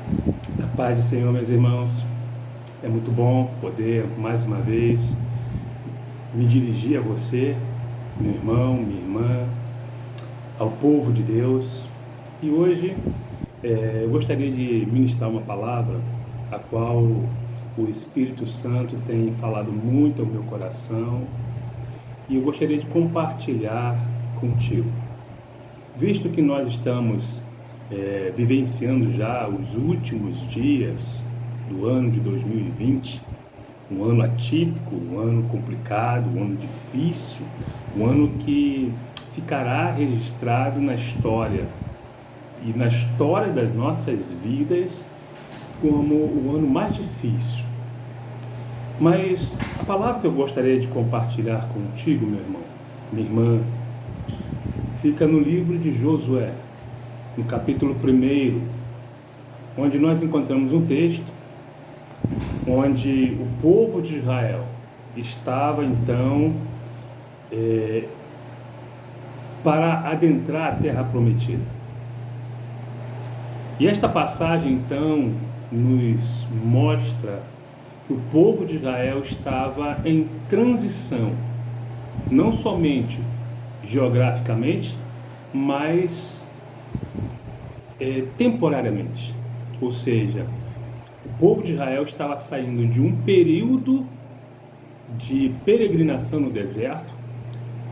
A paz do Senhor, meus irmãos. É muito bom poder, mais uma vez, me dirigir a você, meu irmão, minha irmã, ao povo de Deus. E hoje eu gostaria de ministrar uma palavra a qual o Espírito Santo tem falado muito ao meu coração e eu gostaria de compartilhar contigo. Visto que nós estamos vivenciando já os últimos dias do ano de 2020, um ano atípico, um ano complicado, um ano difícil, um ano que ficará registrado na história e na história das nossas vidas como o ano mais difícil. Mas a palavra que eu gostaria de compartilhar contigo, meu irmão, minha irmã, fica no livro de Josué, no capítulo 1, onde nós encontramos um texto onde o povo de Israel estava então para adentrar a terra prometida. E esta passagem então nos mostra que o povo de Israel estava em transição, não somente geograficamente, mas temporariamente. Ou seja, o povo de Israel estava saindo de um período de peregrinação no deserto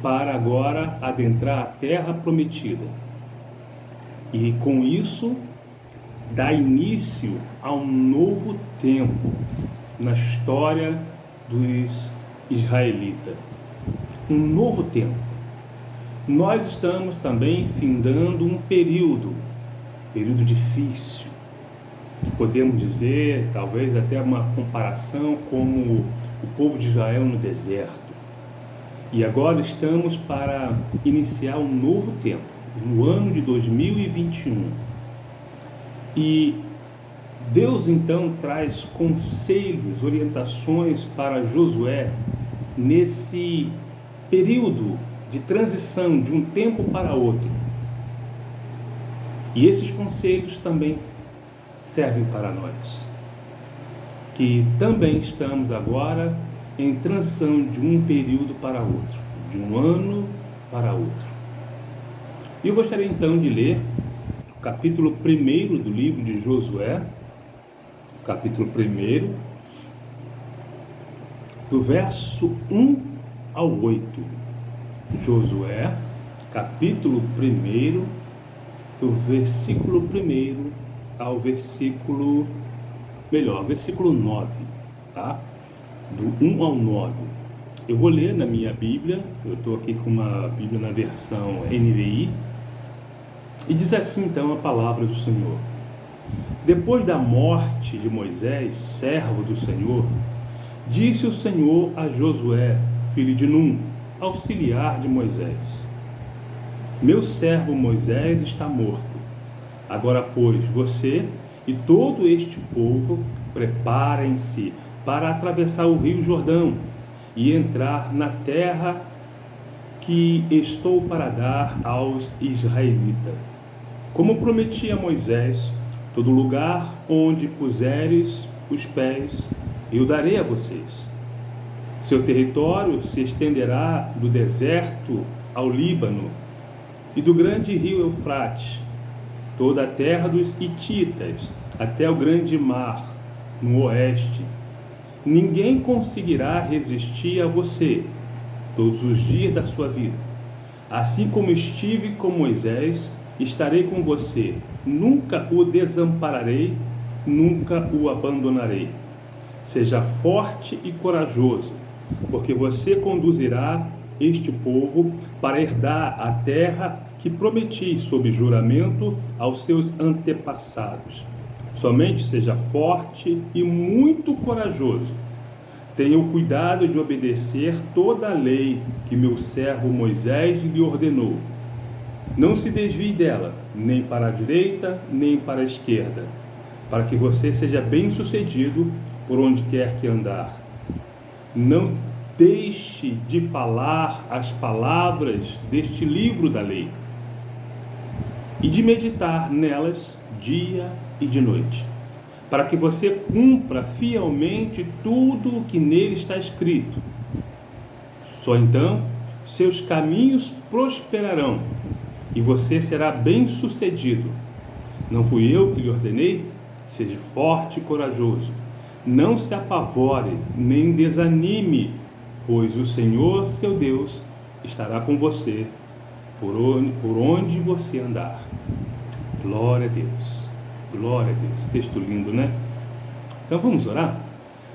para agora adentrar a terra prometida. E com isso, dá início a um novo tempo na história dos israelitas. Um novo tempo. Nós estamos também findando um período difícil, podemos dizer, talvez até uma comparação como o povo de Israel no deserto. E agora estamos para iniciar um novo tempo, no ano de 2021. E Deus então traz conselhos, orientações para Josué nesse período de transição de um tempo para outro. E esses conselhos também servem para nós, que também estamos agora em transição de um período para outro, de um ano para outro. E eu gostaria então de ler o capítulo 1 do livro de Josué, capítulo 1, do verso 1 ao 8. Josué, capítulo 1, do versículo 1 ao versículo 9, tá? Do 1 ao 9. Eu vou ler na minha Bíblia, eu estou aqui com uma Bíblia na versão NVI, e diz assim então a palavra do Senhor. Depois da morte de Moisés, servo do Senhor, disse o Senhor a Josué, filho de Num, auxiliar de Moisés: meu servo Moisés está morto. Agora, pois, você e todo este povo preparem-se para atravessar o rio Jordão e entrar na terra que estou para dar aos israelitas. Como prometi a Moisés, todo lugar onde puseres os pés, eu darei a vocês. Seu território se estenderá do deserto ao Líbano e do grande rio Eufrates, toda a terra dos hititas, até o grande mar, no oeste. Ninguém conseguirá resistir a você todos os dias da sua vida. Assim como estive com Moisés, estarei com você. Nunca o desampararei, nunca o abandonarei. Seja forte e corajoso, porque você conduzirá este povo para herdar a terra que prometi sob juramento aos seus antepassados. Somente seja forte e muito corajoso. Tenha o cuidado de obedecer toda a lei que meu servo Moisés lhe ordenou. Não se desvie dela, nem para a direita, nem para a esquerda, para que você seja bem-sucedido por onde quer que andar. Não deixe de falar as palavras deste livro da lei e de meditar nelas dia e de noite, para que você cumpra fielmente tudo o que nele está escrito. Só então seus caminhos prosperarão e você será bem-sucedido. Não fui eu que lhe ordenei? Seja forte e corajoso. Não se apavore, nem desanime, pois o Senhor, seu Deus, estará com você por onde você andar. Glória a Deus. Glória a Deus. Texto lindo, né? Então vamos orar?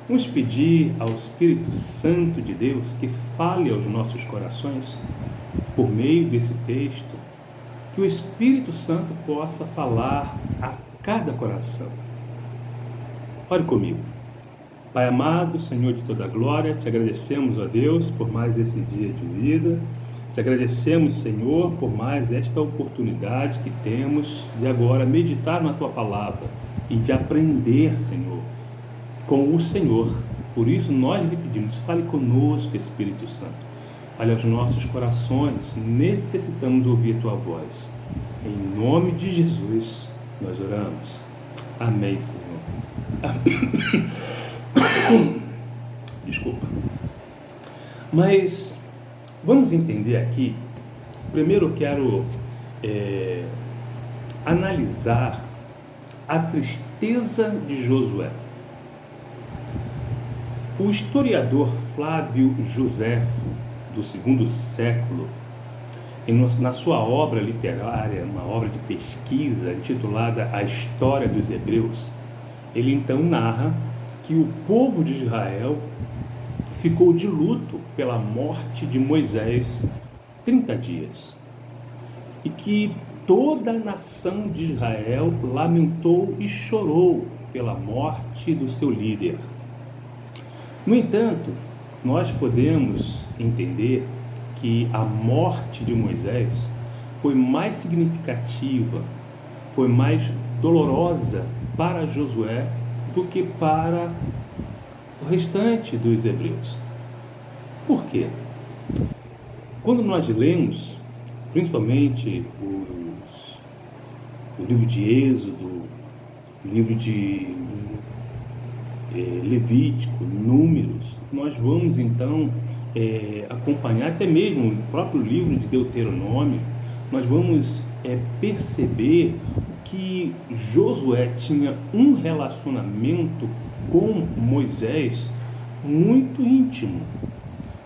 Vamos pedir ao Espírito Santo de Deus que fale aos nossos corações por meio desse texto, que o Espírito Santo possa falar a cada coração. Ore comigo. Pai amado, Senhor de toda a glória, te agradecemos, ó Deus, por mais esse dia de vida. Te agradecemos, Senhor, por mais esta oportunidade que temos de agora meditar na Tua Palavra e de aprender, Senhor, com o Senhor. Por isso nós lhe pedimos, fale conosco, Espírito Santo. Fale aos nossos corações, necessitamos ouvir Tua voz. Em nome de Jesus nós oramos. Amém, Senhor. Desculpa. Mas vamos entender aqui. Primeiro eu quero analisar a tristeza de Josué. O historiador Flávio Joséfo, do segundo século, na sua obra literária, uma obra de pesquisa intitulada A História dos Hebreus, ele então narra que o povo de Israel ficou de luto pela morte de Moisés 30 dias. E que toda a nação de Israel lamentou e chorou pela morte do seu líder. No entanto, nós podemos entender que a morte de Moisés foi mais significativa, foi mais dolorosa para Josué do que para o restante dos hebreus. Por quê? Quando nós lemos, principalmente o livro de Êxodo, o livro de Levítico, Números, nós vamos então acompanhar, até mesmo o próprio livro de Deuteronômio, nós vamos perceber que Josué tinha um relacionamento com Moisés muito íntimo,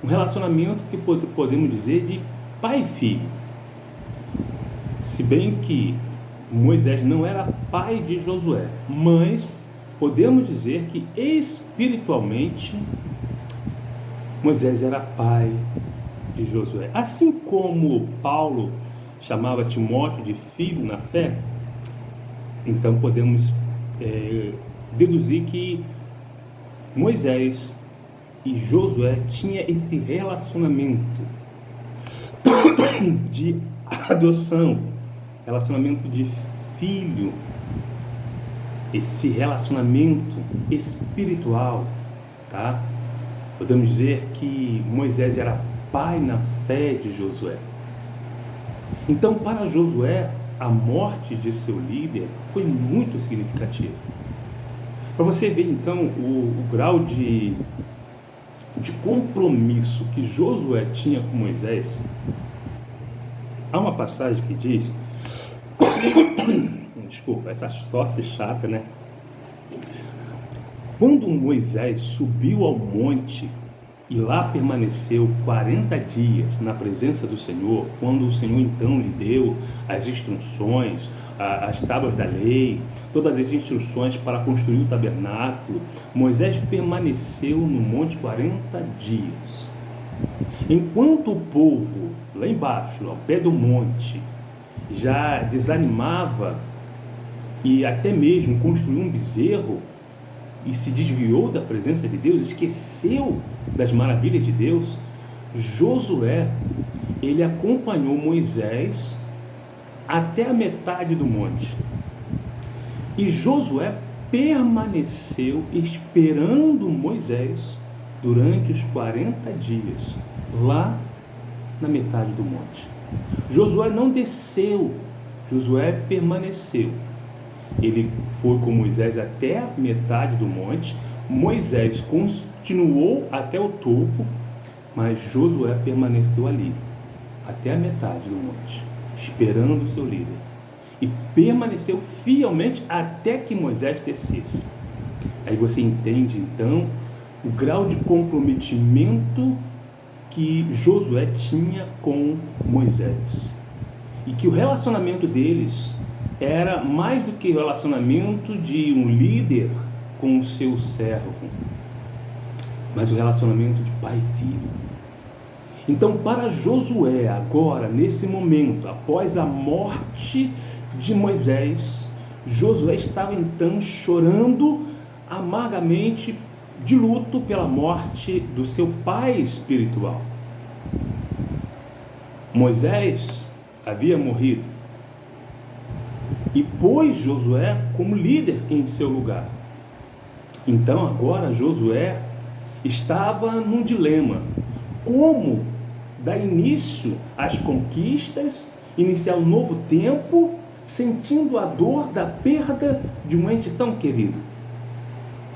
um relacionamento que podemos dizer de pai e filho. Se bem que Moisés não era pai de Josué, mas podemos dizer que espiritualmente Moisés era pai de Josué. Assim como Paulo chamava Timóteo de filho na fé, então podemos deduzir que Moisés e Josué tinham esse relacionamento de adoção, relacionamento de filho, esse relacionamento espiritual, tá? Podemos dizer que Moisés era pai na fé de Josué. Então, para Josué, a morte de seu líder foi muito significativa. Para você ver, então, o grau de compromisso que Josué tinha com Moisés, há uma passagem que diz... Desculpa, essa tosse chata, né? Quando Moisés subiu ao monte e lá permaneceu 40 dias na presença do Senhor, quando o Senhor então lhe deu as instruções, as tábuas da lei, todas as instruções para construir o tabernáculo, Moisés permaneceu no monte 40 dias. Enquanto o povo, lá embaixo, ao pé do monte, já desanimava e até mesmo construiu um bezerro e se desviou da presença de Deus, esqueceu das maravilhas de Deus, Josué, ele acompanhou Moisés até a metade do monte. E Josué permaneceu esperando Moisés durante os 40 dias, lá na metade do monte. Josué não desceu, Josué permaneceu. Ele foi com Moisés até a metade do monte, Moisés continuou até o topo, mas Josué permaneceu ali, até a metade do monte, esperando o seu líder. E permaneceu fielmente até que Moisés descesse. Aí você entende, então, o grau de comprometimento que Josué tinha com Moisés. E que o relacionamento deles era mais do que o relacionamento de um líder com o seu servo, mas o relacionamento de pai e filho. Então, para Josué, agora, nesse momento, após a morte de Moisés, Josué estava então chorando amargamente de luto pela morte do seu pai espiritual. Moisés havia morrido e pôs Josué como líder em seu lugar. Então agora Josué estava num dilema: como dar início às conquistas, iniciar um novo tempo, sentindo a dor da perda de um ente tão querido.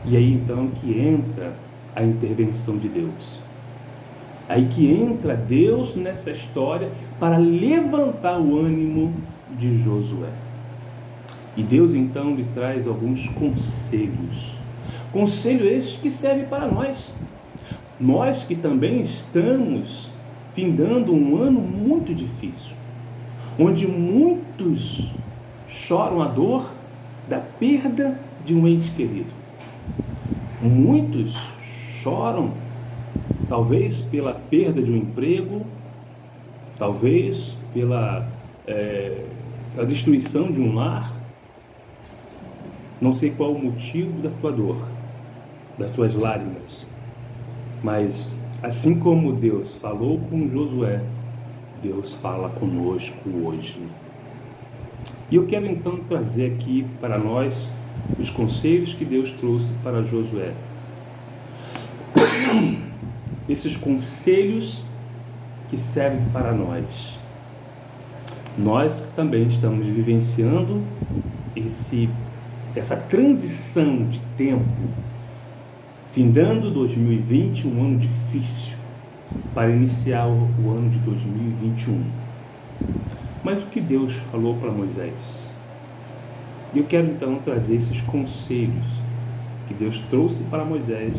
E aí então que entra a intervenção de Deus. Aí que entra Deus nessa história para levantar o ânimo de Josué. E Deus então lhe traz alguns conselhos. Conselhos esses que servem para nós. Nós que também estamos findando um ano muito difícil, onde muitos choram a dor da perda de um ente querido. Muitos choram, talvez pela perda de um emprego, talvez pela destruição de um lar. Não sei qual o motivo da tua dor, das tuas lágrimas, mas assim como Deus falou com Josué, Deus fala conosco hoje. E eu quero então trazer aqui para nós os conselhos que Deus trouxe para Josué. Esses conselhos que servem para nós. Nós que também estamos vivenciando essa transição de tempo, findando 2020, um ano difícil, para iniciar o ano de 2021. Mas o que Deus falou para Moisés? E eu quero então trazer esses conselhos que Deus trouxe para Moisés,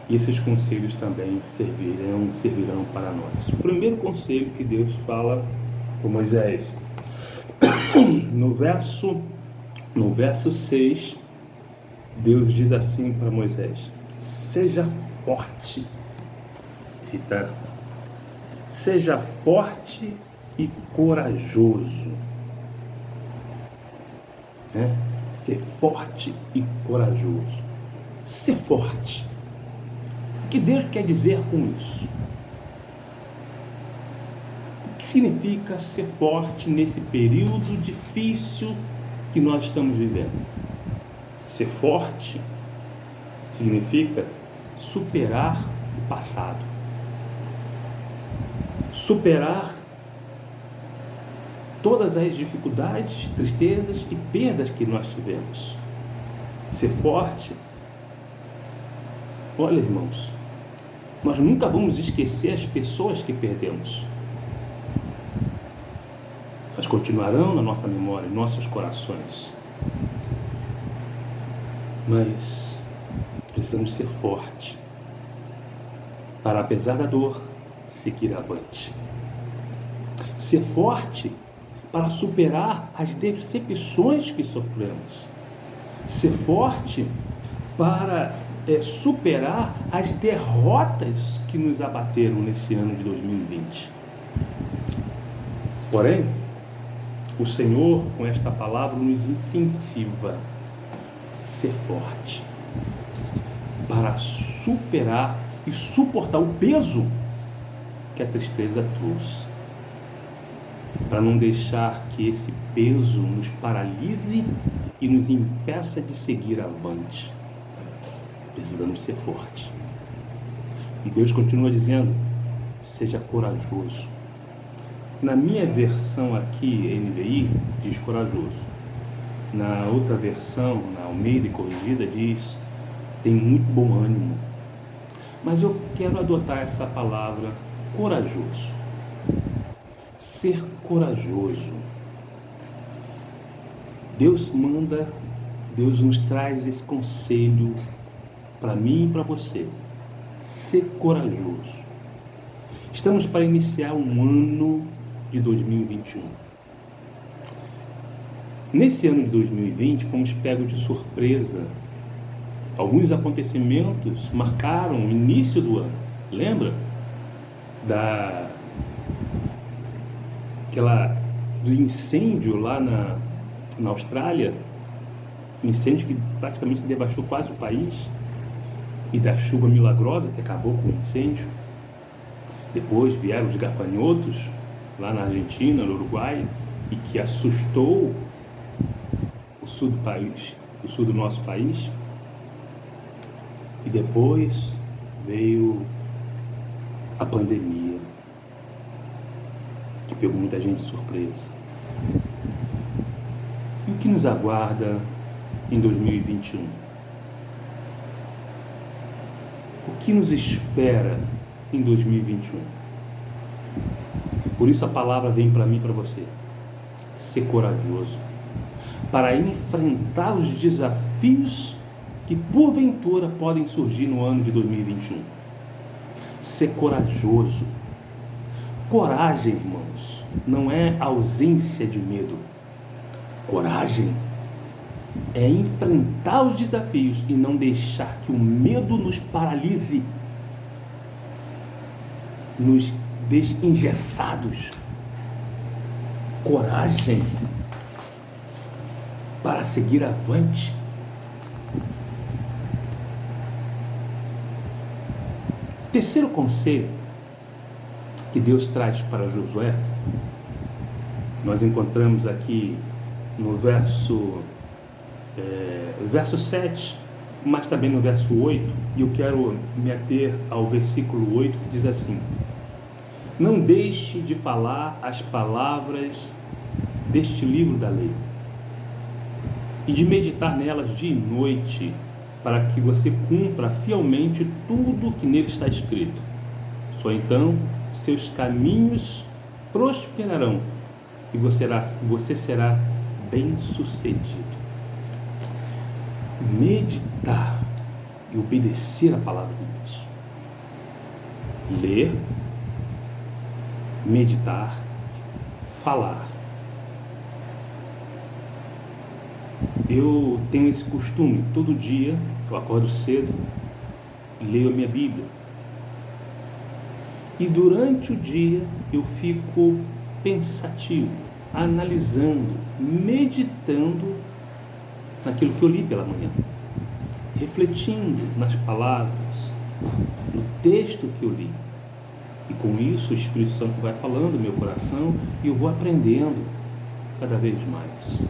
e esses conselhos também servirão para nós. O primeiro conselho que Deus fala para Moisés, no verso 6, Deus diz assim para Moisés: seja forte. Eita. Seja forte e corajoso. Ser forte e corajoso. Ser forte. O que Deus quer dizer com isso? O que significa ser forte nesse período difícil que nós estamos vivendo? Ser forte significa superar o passado, superar todas as dificuldades, tristezas e perdas que nós tivemos. Ser forte, olha, irmãos, nós nunca vamos esquecer as pessoas que perdemos. Elas continuarão na nossa memória, em nossos corações. Mas precisamos ser fortes para, apesar da dor, seguir avante. Ser forte para superar as decepções que sofremos. Ser forte para superar as derrotas que nos abateram nesse ano de 2020. Porém, o Senhor, com esta palavra, nos incentiva a ser forte para superar e suportar o peso que a tristeza trouxe, para não deixar que esse peso nos paralise e nos impeça de seguir avante. Precisamos ser fortes. E Deus continua dizendo: seja corajoso. Na minha versão aqui, NVI, diz corajoso. Na outra versão, na Almeida e Corrigida, diz: tem muito bom ânimo. Mas eu quero adotar essa palavra, corajoso. Ser corajoso. Deus nos traz esse conselho para mim e para você. Ser corajoso. Estamos para iniciar um ano de 2021. Nesse ano de 2020, fomos pegos de surpresa. Alguns acontecimentos marcaram o início do ano. Lembra? Do incêndio lá na Austrália, um incêndio que praticamente devastou quase o país, e da chuva milagrosa que acabou com o incêndio. Depois vieram os gafanhotos lá na Argentina, no Uruguai, e que assustou o sul do nosso país. E depois veio a pandemia, que pegou muita gente de surpresa. E o que nos aguarda em 2021? O que nos espera em 2021? Por isso a palavra vem para mim e para você. Ser corajoso para enfrentar os desafios que porventura podem surgir no ano de 2021. Ser corajoso. Coragem, irmãos, não é ausência de medo. Coragem é enfrentar os desafios e não deixar que o medo nos paralise, nos deixe engessados. Coragem para seguir avante. Terceiro conselho que Deus traz para Josué, nós encontramos aqui no verso 7, mas também no verso 8, e eu quero me ater ao versículo 8, que diz assim: não deixe de falar as palavras deste livro da lei, e de meditar nelas dia e noite, para que você cumpra fielmente tudo que nele está escrito. Só então seus caminhos prosperarão e você será bem-sucedido. Meditar e obedecer a palavra de Deus. Ler, meditar, falar. Eu tenho esse costume, todo dia eu acordo cedo e leio a minha Bíblia. E durante o dia eu fico pensativo, analisando, meditando naquilo que eu li pela manhã, refletindo nas palavras, no texto que eu li. E com isso o Espírito Santo vai falando no meu coração e eu vou aprendendo cada vez mais,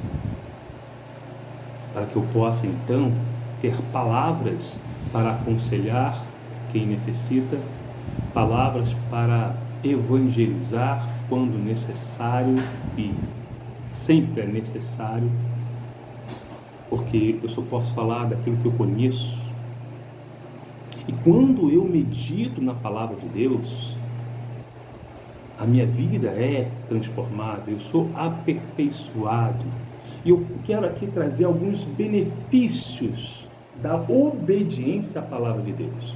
para que eu possa então ter palavras para aconselhar quem necessita, palavras para evangelizar quando necessário, e sempre é necessário, porque eu só posso falar daquilo que eu conheço. E quando eu medito na palavra de Deus, a minha vida é transformada, eu sou aperfeiçoado. E eu quero aqui trazer alguns benefícios da obediência à palavra de Deus.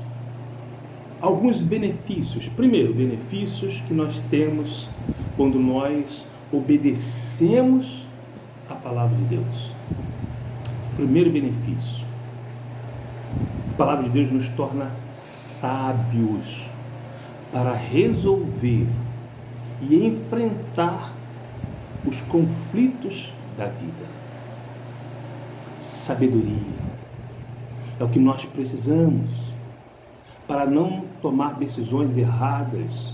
Alguns benefícios. Primeiro, benefícios que nós temos quando nós obedecemos à palavra de Deus. Primeiro benefício: a palavra de Deus nos torna sábios para resolver e enfrentar os conflitos da vida. Sabedoria é o que nós precisamos para não tomar decisões erradas,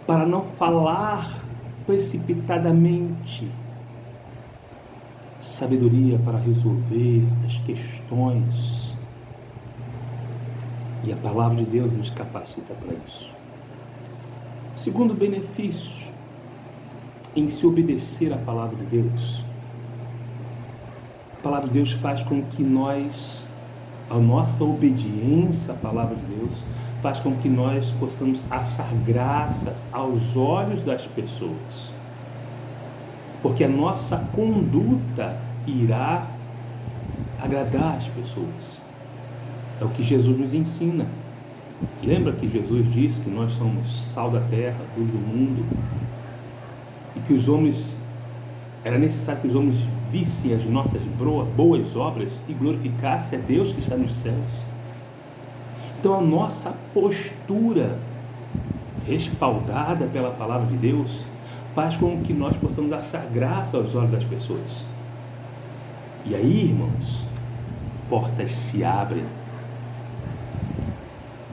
para não falar precipitadamente. Sabedoria para resolver as questões. E a palavra de Deus nos capacita para isso. Segundo benefício em se obedecer à palavra de Deus, palavra de Deus faz com que a nossa obediência à palavra de Deus, faz com que nós possamos achar graças aos olhos das pessoas. Porque a nossa conduta irá agradar as pessoas. É o que Jesus nos ensina. Lembra que Jesus disse que nós somos sal da terra, luz do mundo, e que era necessário que os homens vissem as nossas boas obras e glorificassem a Deus que está nos céus. Então a nossa postura, respaldada pela palavra de Deus, faz com que nós possamos achar graça aos olhos das pessoas. E aí, irmãos, portas se abrem.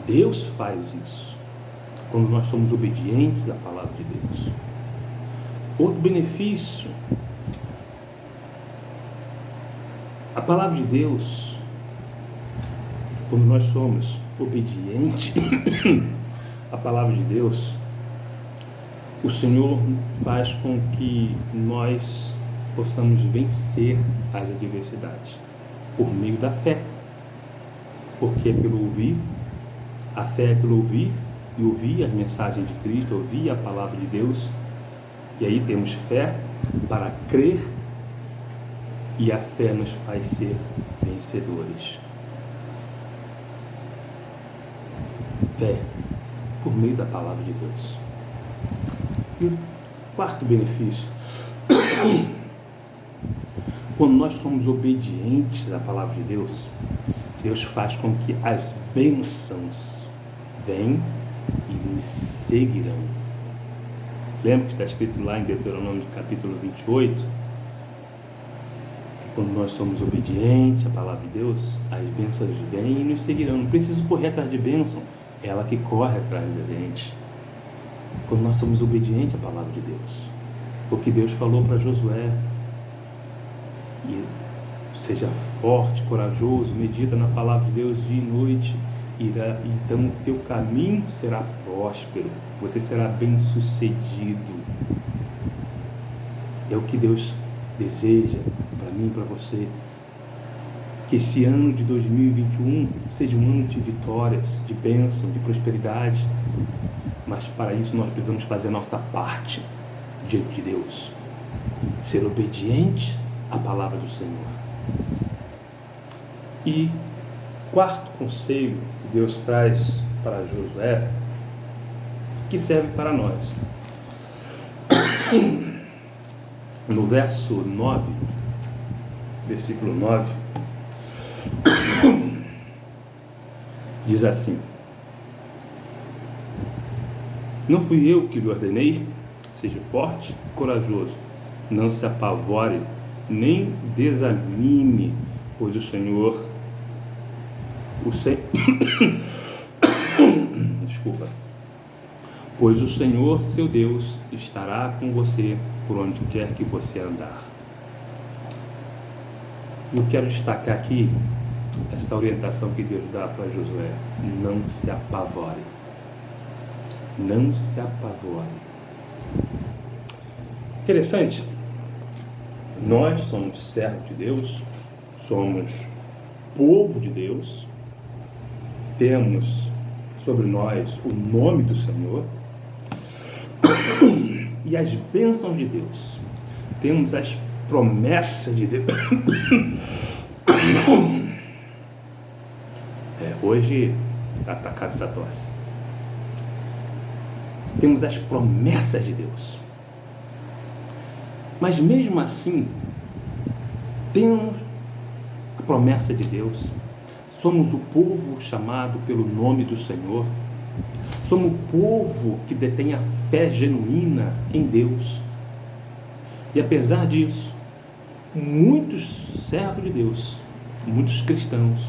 Deus faz isso quando nós somos obedientes à palavra de Deus. Outro benefício, a palavra de Deus, quando nós somos obedientes à palavra de Deus, o Senhor faz com que nós possamos vencer as adversidades por meio da fé. Porque é pelo ouvir, a fé é pelo ouvir, e ouvir as mensagens de Cristo, ouvir a palavra de Deus. E aí temos fé para crer, e a fé nos faz ser vencedores. Fé por meio da palavra de Deus. E o quarto benefício, quando nós somos obedientes à palavra de Deus, Deus faz com que as bênçãos venham e nos seguirão. Lembra que está escrito lá em Deuteronômio capítulo 28? Que quando nós somos obedientes à palavra de Deus, as bênçãos vêm e nos seguirão. Não preciso correr atrás de bênção, é ela que corre atrás da gente. Quando nós somos obedientes à palavra de Deus, o que Deus falou para Josué, e seja forte, corajoso, medita na palavra de Deus dia e noite, então o teu caminho será próspero, você será bem sucedido. É o que Deus deseja para mim e para você. Que esse ano de 2021 seja um ano de vitórias, de bênção, de prosperidade. Mas para isso nós precisamos fazer a nossa parte diante de Deus. Ser obediente à palavra do Senhor. E quarto conselho que Deus traz para Josué, que serve para nós. No verso 9, versículo 9, diz assim: não fui eu que lhe ordenei, seja forte e corajoso, não se apavore, nem desanime, pois o Senhor, pois o Senhor seu Deus estará com você por onde quer que você andar. Eu quero destacar aqui essa orientação que Deus dá para Josué: não se apavore. Não se apavore. Interessante, nós somos servos de Deus, somos povo de Deus, temos sobre nós o nome do Senhor e as bênçãos de Deus, temos as promessas de Deus. Hoje está atacado essa tosse. Temos as promessas de Deus, mas mesmo assim temos a promessa de Deus. Somos o povo chamado pelo nome do Senhor, somos o povo que detém a fé genuína em Deus. E apesar disso, muitos servos de Deus, muitos cristãos,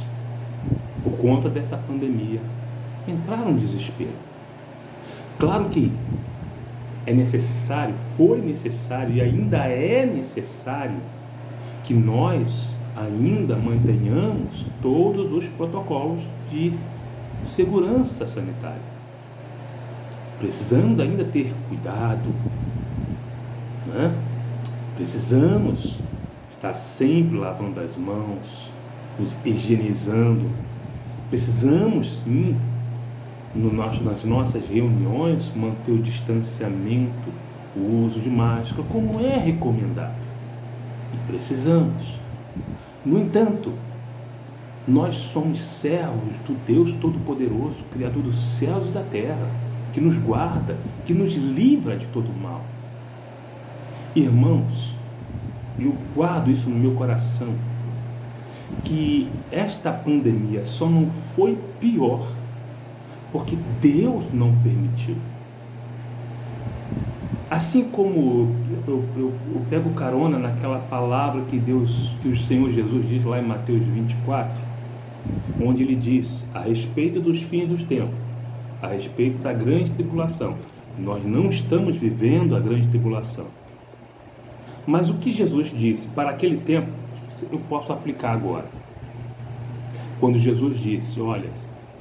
por conta dessa pandemia, entraram em desespero. Claro que é necessário, foi necessário e ainda é necessário que nós ainda mantenhamos todos os protocolos de segurança sanitária. Precisamos ainda ter cuidado, né? Precisamos está sempre lavando as mãos, nos higienizando. Precisamos, sim, nas nossas reuniões, manter o distanciamento, o uso de máscara, como é recomendado. E precisamos. No entanto, nós somos servos do Deus Todo-Poderoso, Criador dos céus e da terra, que nos guarda, que nos livra de todo o mal. Irmãos, eu guardo isso no meu coração, que esta pandemia só não foi pior porque Deus não permitiu. Assim como eu pego carona naquela palavra que o Senhor Jesus diz lá em Mateus 24, onde ele diz a respeito dos fins dos tempos, a respeito da grande tribulação. Nós não estamos vivendo a grande tribulação. Mas o que Jesus disse para aquele tempo, eu posso aplicar agora. Quando Jesus disse, olha,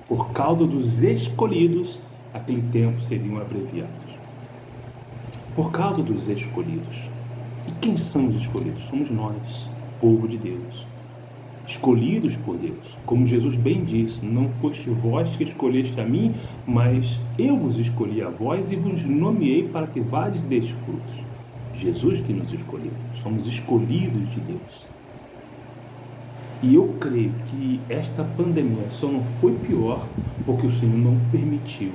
por causa dos escolhidos, aquele tempo seriam abreviados. Por causa dos escolhidos. E quem são os escolhidos? Somos nós, povo de Deus. Escolhidos por Deus. Como Jesus bem disse, não foste vós que escolheste a mim, mas eu vos escolhi a vós e vos nomeei para que vades e deis frutos. Jesus que nos escolheu. Somos escolhidos de Deus. E eu creio que esta pandemia só não foi pior porque o Senhor não permitiu.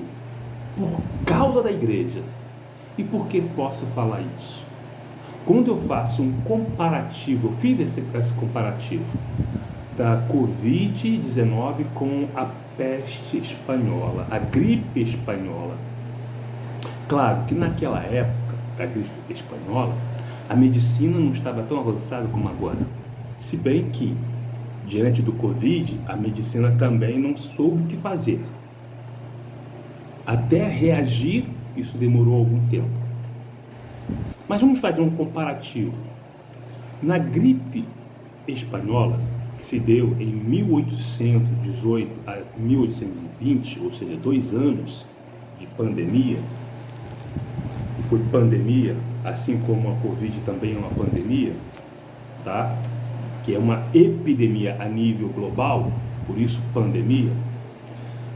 Por causa da igreja. E por que posso falar isso? Quando eu faço um comparativo, eu fiz esse comparativo da Covid-19 com a peste espanhola, a gripe espanhola. Claro que naquela época da gripe espanhola, a medicina não estava tão avançada como agora. Se bem que, diante do Covid, a medicina também não soube o que fazer. Até reagir, isso demorou algum tempo. Mas vamos fazer um comparativo. Na gripe espanhola, que se deu em 1818 a 1820, ou seja, 2 anos de pandemia, e foi pandemia, assim como a Covid também é uma pandemia, tá? Que é uma epidemia a nível global, por isso pandemia.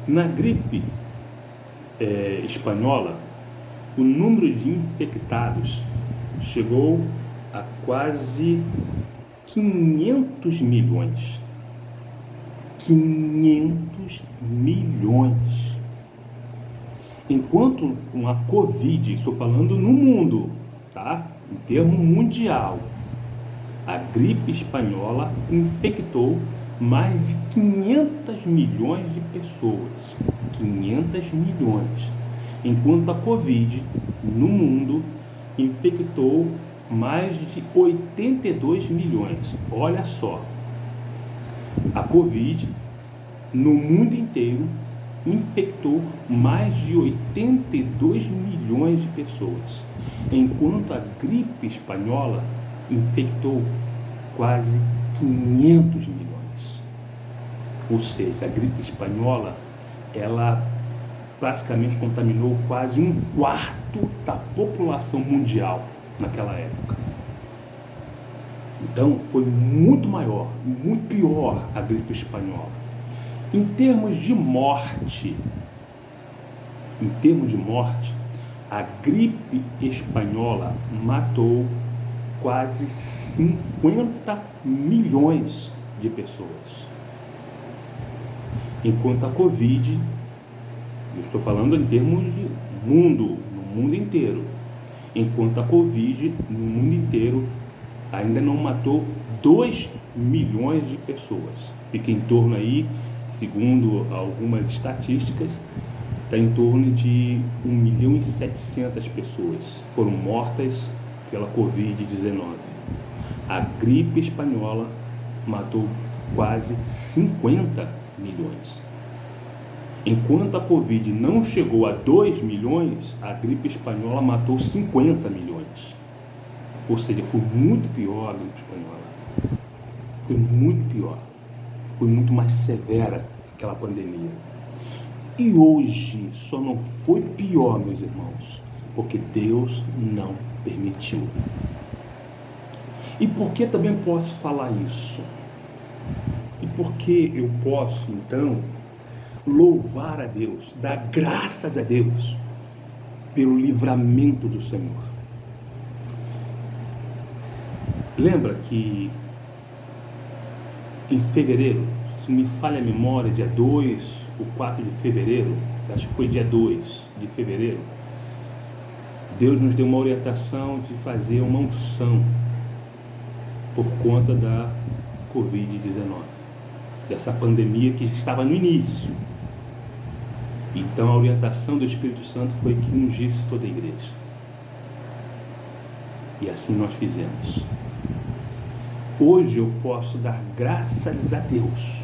Na gripe espanhola, o número de infectados chegou a quase 500 milhões. 500 milhões. Enquanto uma Covid, estou falando no mundo, tá? Em termo mundial, a gripe espanhola infectou mais de 500 milhões de pessoas. 500 milhões. Enquanto a Covid, no mundo, infectou mais de 82 milhões. Olha só. A Covid, no mundo inteiro, infectou mais de 82 milhões de pessoas. Enquanto a gripe espanhola infectou quase 500 milhões. Ou seja, a gripe espanhola, ela praticamente contaminou quase 1/4 da população mundial naquela época. Então, foi muito maior, muito pior a gripe espanhola. Em termos de morte, a gripe espanhola matou quase 50 milhões de pessoas. Enquanto a Covid, eu estou falando em termos de mundo, no mundo inteiro. Enquanto a Covid, no mundo inteiro, ainda não matou 2 milhões de pessoas. Fica em torno aí, segundo algumas estatísticas, está em torno de 1.700.000 pessoas foram mortas pela Covid-19. A gripe espanhola matou quase 50 milhões. Enquanto a Covid não chegou a 2 milhões, a gripe espanhola matou 50 milhões. Ou seja, foi muito pior a gripe espanhola. Foi muito pior. Foi muito mais severa aquela pandemia. E hoje só não foi pior, meus irmãos, porque Deus não permitiu. E por que também posso falar isso? E por que eu posso, então, louvar a Deus, dar graças a Deus pelo livramento do Senhor? Lembra que em fevereiro, se me falha a memória, dia 2 ou 4 de fevereiro, acho que foi dia 2 de fevereiro, Deus nos deu uma orientação de fazer uma unção por conta da Covid-19, dessa pandemia que estava no início. Então a orientação do Espírito Santo foi que ungisse toda a igreja. E assim nós fizemos. Hoje eu posso dar graças a Deus.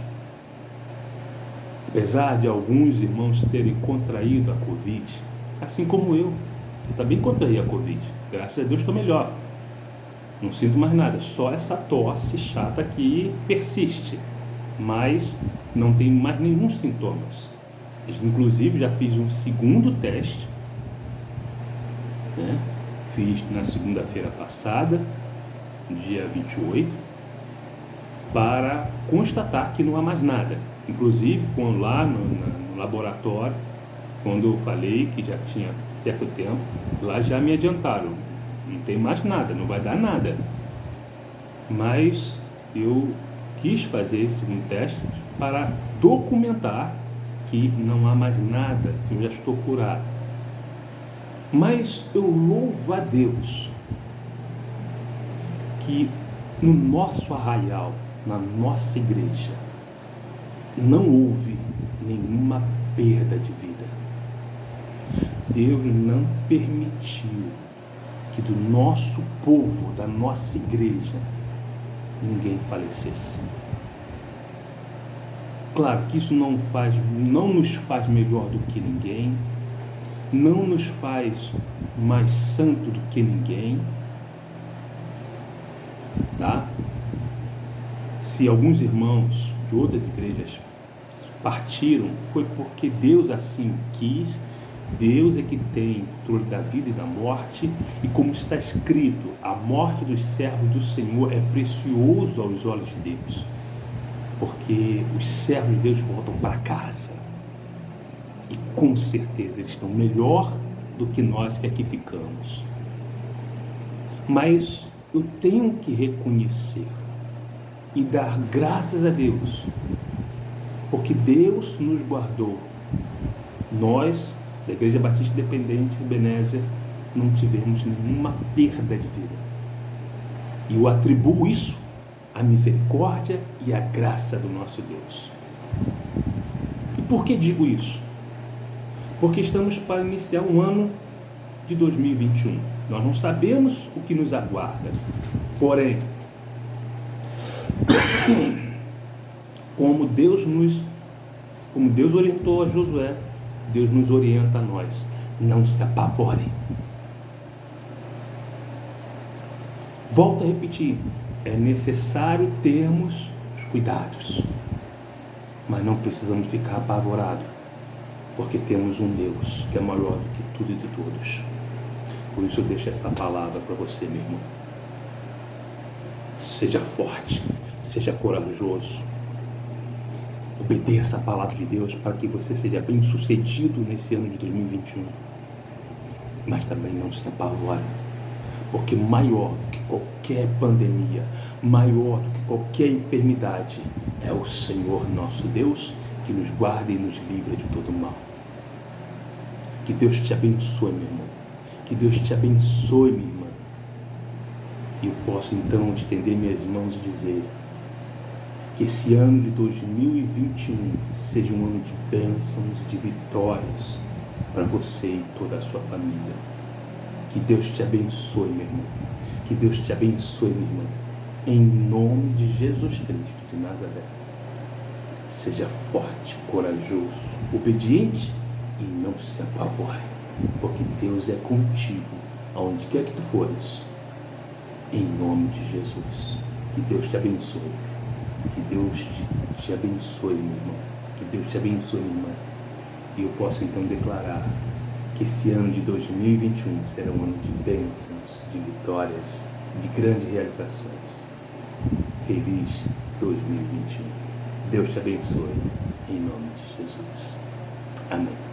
Apesar de alguns irmãos terem contraído a Covid, assim como eu também contraí a Covid. Graças a Deus estou melhor. Não sinto mais nada, só essa tosse chata que persiste, mas não tenho mais nenhum sintomas. Inclusive já fiz um segundo teste, né? Fiz na segunda-feira passada, dia 28, para constatar que não há mais nada. Inclusive, quando lá no laboratório, quando eu falei que já tinha certo tempo, lá já me adiantaram, não tem mais nada, não vai dar nada. Mas eu quis fazer esse segundo teste para documentar que não há mais nada, que eu já estou curado. Mas eu louvo a Deus que no nosso arraial, na nossa igreja, não houve nenhuma perda de vida. Deus não permitiu que do nosso povo, da nossa igreja, ninguém falecesse. Claro que isso não nos faz melhor do que ninguém, não nos faz mais santo do que ninguém, tá? Se alguns irmãos de outras igrejas partiram, foi porque Deus assim quis. Deus é que tem o controle da vida e da morte, e como está escrito, a morte dos servos do Senhor é precioso aos olhos de Deus, porque os servos de Deus voltam para casa, e com certeza eles estão melhor do que nós que aqui ficamos. Mas eu tenho que reconhecer e dar graças a Deus, porque Deus nos guardou. Nós, da Igreja Batista Independente Ebenezer, não tivemos nenhuma perda de vida. E eu atribuo isso à misericórdia e à graça do nosso Deus. E por que digo isso? Porque estamos para iniciar um ano de 2021. Nós não sabemos o que nos aguarda. Porém, como Deus orientou a Josué, Deus nos orienta a nós. Não se apavorem. Volto a repetir, é necessário termos os cuidados, mas não precisamos ficar apavorados, porque temos um Deus que é maior do que tudo e de todos. Por isso eu deixo essa palavra para você, meu irmão. Seja forte, seja corajoso, obedeça a palavra de Deus para que você seja bem sucedido nesse ano de 2021. Mas também não se apavore, porque maior do que qualquer pandemia, maior do que qualquer enfermidade, é o Senhor nosso Deus, que nos guarda e nos livra de todo mal. Que Deus te abençoe, meu irmão. Que Deus te abençoe, minha irmã. E eu posso então estender minhas mãos e dizer que esse ano de 2021 seja um ano de bênçãos, de vitórias para você e toda a sua família. Que Deus te abençoe, meu irmão. Que Deus te abençoe, minha irmã. Em nome de Jesus Cristo de Nazaré. Seja forte, corajoso, obediente e não se apavore, porque Deus é contigo, aonde quer que tu fores. Em nome de Jesus. Que Deus te abençoe. Que Deus te abençoe, meu irmão. Que Deus te abençoe, minha irmã. E eu posso então declarar que esse ano de 2021 será um ano de bênçãos, de vitórias de grandes realizações. Feliz 2021. Deus te abençoe, em nome de Jesus. Amém.